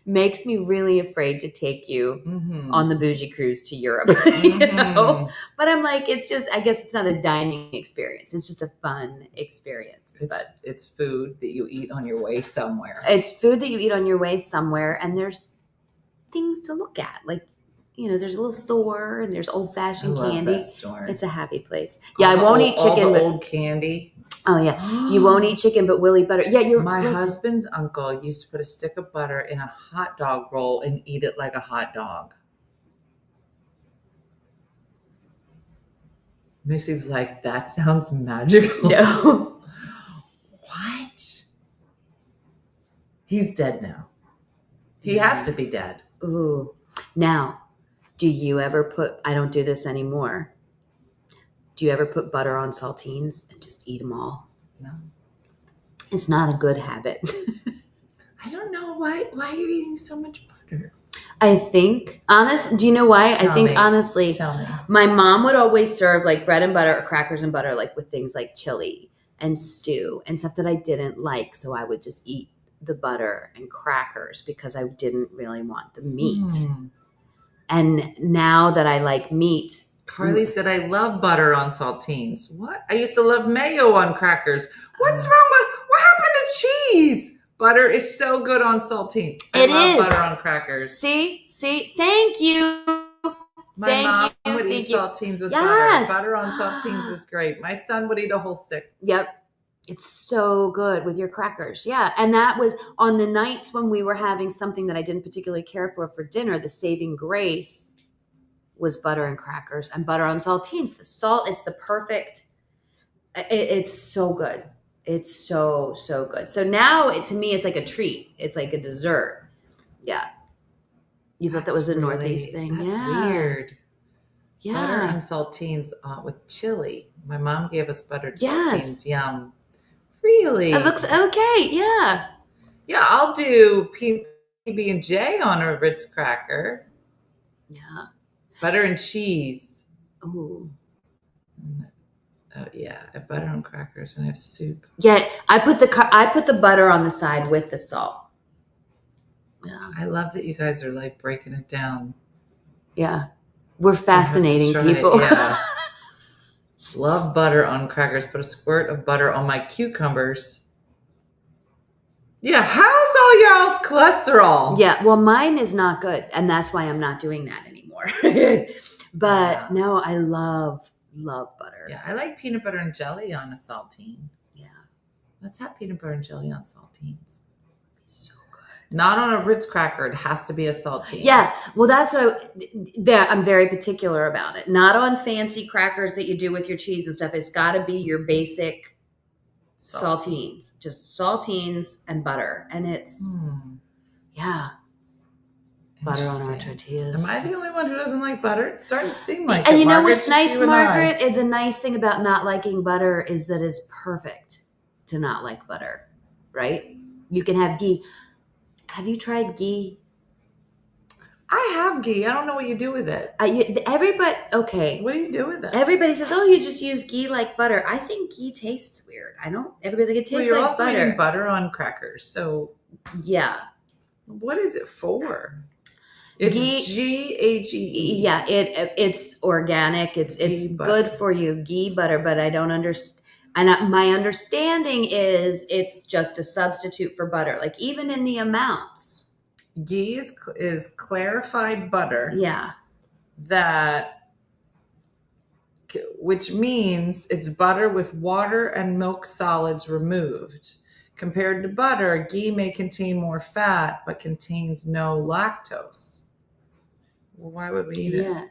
makes me really afraid to take you on the bougie cruise to Europe. You know? But I'm like, it's just, I guess it's not a dining experience. It's just a fun experience. It's food that you eat on your way somewhere. It's food that you eat on your way somewhere. And there's things to look at. Like, you know, there's a little store and there's old fashioned candy. That store. It's a happy place. Yeah, I won't eat chicken. All the old candy. Oh yeah, you won't eat chicken, but will eat butter. Yeah, My husband's uncle used to put a stick of butter in a hot dog roll and eat it like a hot dog. Missy was like, that sounds magical. No. What? He's dead now. He has to be dead. Ooh. Now, do you ever put, I don't do this anymore. Do you ever put butter on saltines and just eat them all? No. It's not a good habit. I don't know why you're eating so much butter. I think, do you know why? Tell I think me. honestly, Tell me. my mom would always serve like bread and butter or crackers and butter, like with things like chili and stew and stuff that I didn't like. So I would just eat the butter and crackers because I didn't really want the meat. And now that I like meat, Carly said, I love butter on saltines. What? I used to love mayo on crackers. What's wrong with, what happened to cheese? Butter is so good on saltines. I love butter on crackers. See, thank you. My mom would eat saltines with butter. Butter on saltines is great. My son would eat a whole stick. Yep. It's so good with your crackers. Yeah. And that was on the nights when we were having something that I didn't particularly care for dinner, the saving grace was butter and crackers and butter on saltines. The salt, it's the perfect, it's so good. It's so, so good. So now to me, it's like a treat. It's like a dessert. Yeah. You thought that was a Northeast thing? That's weird. Yeah. Butter and saltines with chili. My mom gave us buttered saltines. Yum. Really? It looks okay. Yeah. Yeah, I'll do PB&J on a Ritz cracker. Yeah. Butter and cheese. Ooh. Oh yeah, I have butter on crackers and I have soup. Yeah, I put the butter on the side with the salt. Yeah. I love that you guys are like breaking it down. Yeah. We're fascinating people. Yeah. Love butter on crackers. Put a squirt of butter on my cucumbers. Yeah, how's all y'all's cholesterol? Yeah, well, mine is not good, and that's why I'm not doing that anymore. But no, I love butter. Yeah, I like peanut butter and jelly on a saltine. Yeah. Let's have peanut butter and jelly on saltines. So good. Not on a Ritz cracker. It has to be a saltine. Yeah, well, that's what I'm very particular about it. Not on fancy crackers that you do with your cheese and stuff. It's got to be your basic saltines. Just saltines and butter. And it's, yeah. butter on our Interesting. tortillas. Am I the only one who doesn't like butter? It's starting to seem like And it. you know Margaret, what's just nice, you and I. Margaret? The nice thing about not liking butter is that it's perfect to not like butter, right? You can have ghee. Have you tried ghee? I have ghee. I don't know what you do with it. Everybody, okay. What do you do with it? Everybody says, "Oh, you just use ghee like butter." I think ghee tastes weird. I don't. Everybody's like, "It tastes Well, you're like also butter." eating butter on crackers. So Yeah. what is it for? It's GHEE. Yeah, it's organic. It's Ghee good butter. for you, ghee butter. But I don't understand. And my understanding is it's just a substitute for butter. Like even in the amounts. Ghee is clarified butter. Yeah. Which means it's butter with water and milk solids removed. Compared to butter, ghee may contain more fat, but contains no lactose. Well, why would we eat it? Yeah.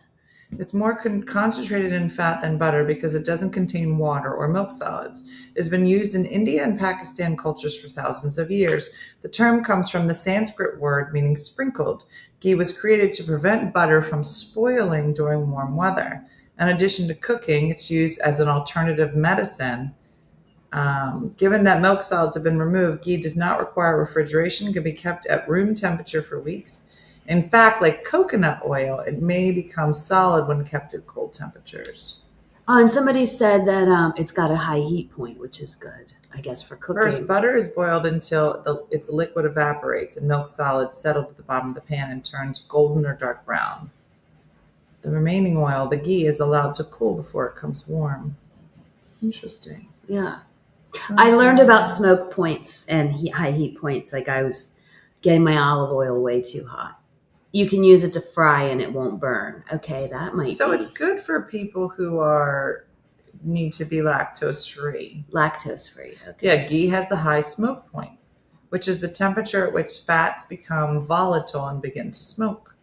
It's more concentrated in fat than butter because it doesn't contain water or milk solids. It's been used in India and Pakistan cultures for thousands of years. The term comes from the Sanskrit word meaning sprinkled. Ghee was created to prevent butter from spoiling during warm weather. In addition to cooking, it's used as an alternative medicine. Given that milk solids have been removed, ghee does not require refrigeration, can be kept at room temperature for weeks. In fact, like coconut oil, it may become solid when kept at cold temperatures. Oh, and somebody said that it's got a high heat point, which is good, I guess, for cooking. First, butter is boiled until its liquid evaporates and milk solids settle to the bottom of the pan and turns golden or dark brown. The remaining oil, the ghee, is allowed to cool before it comes warm. It's interesting. Yeah. I learned about smoke points and high heat points. Like I was getting my olive oil way too hot. You can use it to fry and it won't burn. Okay, that might So be. it's good for people who need to be lactose free. Lactose free. Okay. Yeah, ghee has a high smoke point, which is the temperature at which fats become volatile and begin to smoke.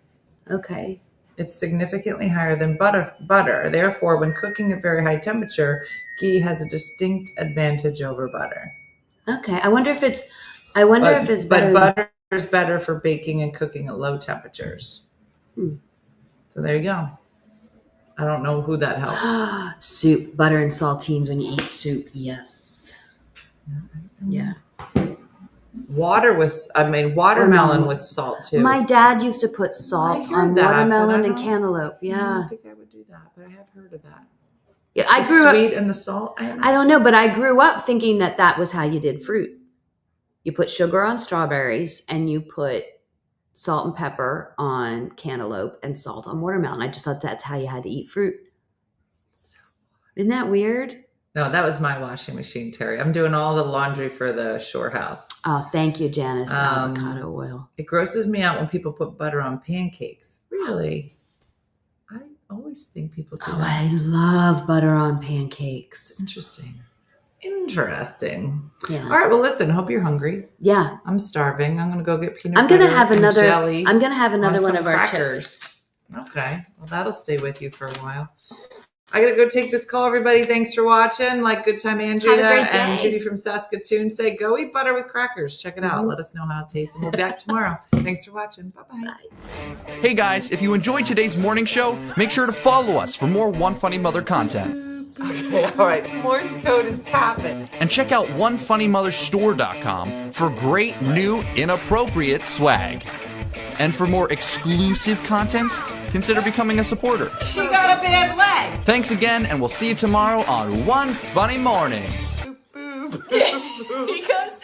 Okay. It's significantly higher than butter. Therefore, when cooking at very high temperature, ghee has a distinct advantage over butter. Okay. I wonder if it's better. But butter is better for baking and cooking at low temperatures. So there you go. I don't know who that helped. Soup, butter and saltines when you eat soup. Yes. Yeah. Watermelon with salt too. My dad used to put salt on watermelon and cantaloupe. Yeah. I don't think I would do that, but I have heard of that. Yeah, I grew up sweet and the salt. I don't know, but I grew up thinking that was how you did fruit. You put sugar on strawberries and you put salt and pepper on cantaloupe and salt on watermelon. I just thought that's how you had to eat fruit. Isn't that weird? No, that was my washing machine, Terry. I'm doing all the laundry for the Shore House. Oh, thank you, Janice. Avocado oil. It grosses me out when people put butter on pancakes. Really? I always think people do that. I love butter on pancakes. Interesting. Yeah. All right. Well, listen. Hope you're hungry. Yeah. I'm starving. I'm gonna go get peanut I'm butter. gonna have another. Jelly I'm gonna have another on one some of our crackers. chips. Okay. Well, that'll stay with you for a while. I gotta go take this call, everybody. Thanks for watching. Like Good Time Andrea Have a great day. and Judy from Saskatoon say, go eat butter with crackers. Check it out. Let us know how it tastes. And we'll be back tomorrow. Thanks for watching. Bye-bye. Hey guys, if you enjoyed today's morning show, make sure to follow us for more One Funny Mother content. Okay, all right. Morse code is tapping. And check out OneFunnyMotherStore.com for great new inappropriate swag. And for more exclusive content, consider becoming a supporter. She got a bad leg. Thanks again, and we'll see you tomorrow on One Funny Morning. He goes,